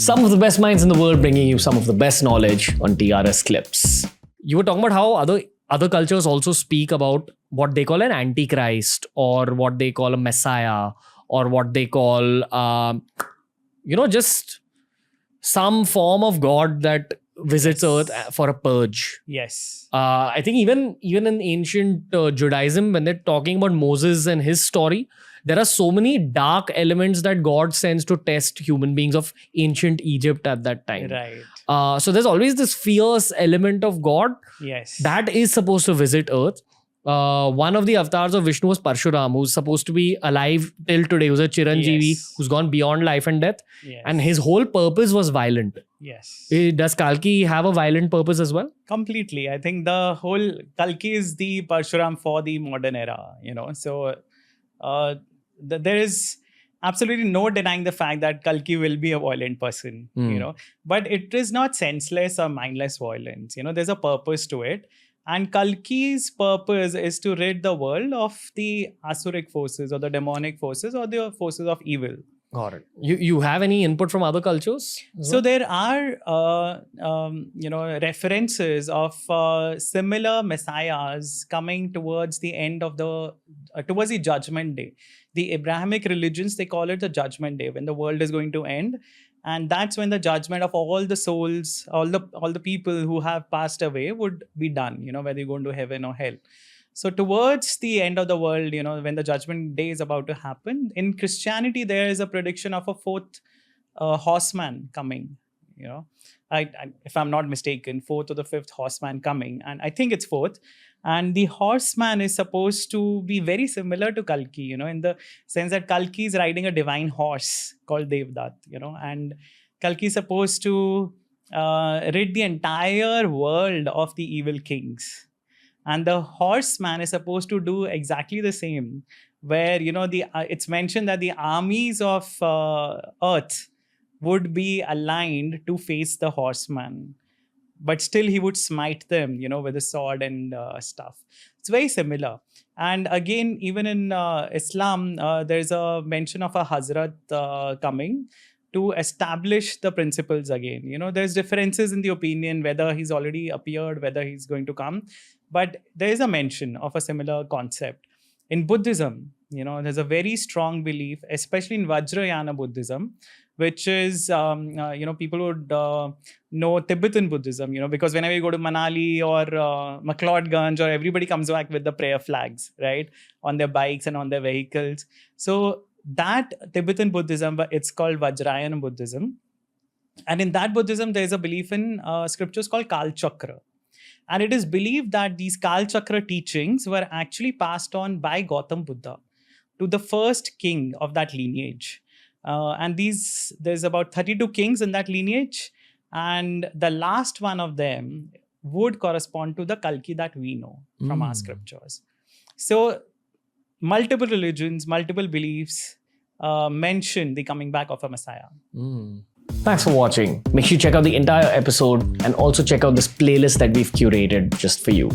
Some of the best minds in the world bringing you some of the best knowledge on TRS Clips. You were talking about how other cultures also speak about what they call an antichrist or what they call a messiah or what they call, just some form of God that visits Earth for a purge. Yes. I think even in ancient Judaism, when they're talking about Moses and his story, there are so many dark elements that God sends to test human beings of ancient Egypt at that time. Right. So there's always this fierce element of God Yes. that is supposed to visit Earth. One of the avatars of Vishnu was Pashuram, who's supposed to be alive till today, who's a Chiranjeevi, Yes. who's gone beyond life and death. Yes. And his whole purpose was violent. Yes. Does Kalki have a violent purpose as well? Completely. I think the whole Kalki is the Pashuram for the modern era, So there is absolutely no denying the fact that Kalki will be a violent person, But it is not senseless or mindless violence. There's a purpose to it. And Kalki's purpose is to rid the world of the Asuric forces or the demonic forces or the forces of evil. Got it. You have any input from other cultures? So there are, references of similar messiahs coming towards the end of towards the judgment day. The Abrahamic religions, they call it the judgment day, when the world is going to end. And that's when the judgment of all the souls, all the people who have passed away would be done, whether you go into heaven or hell. So towards the end of the world, when the judgment day is about to happen, in Christianity, there is a prediction of a fourth horseman coming, if I'm not mistaken, fourth or the fifth horseman coming. And I think it's fourth. And the horseman is supposed to be very similar to Kalki, in the sense that Kalki is riding a divine horse called Devdat, and Kalki is supposed to rid the entire world of the evil kings. And the horseman is supposed to do exactly the same, where, it's mentioned that the armies of earth would be aligned to face the horseman. But still he would smite them, with a sword and stuff. It's very similar. And again, even in Islam, there's a mention of a Hazrat coming to establish the principles again. There's differences in the opinion, whether he's already appeared, whether he's going to come. But there is a mention of a similar concept. In Buddhism, there's a very strong belief, especially in Vajrayana Buddhism, which is, people would know Tibetan Buddhism, because whenever you go to Manali or McLeodganj, or everybody comes back with the prayer flags, right, on their bikes and on their vehicles. So that Tibetan Buddhism, it's called Vajrayana Buddhism. And in that Buddhism, there's a belief in scriptures called Kal Chakra. And it is believed that these Kal Chakra teachings were actually passed on by Gautam Buddha to the first king of that lineage. And there's about 32 kings in that lineage. And the last one of them would correspond to the Kalki that we know from our scriptures. So multiple religions, multiple beliefs mention the coming back of a Messiah. Thanks for watching. Make sure you check out the entire episode and also check out this playlist that we've curated just for you.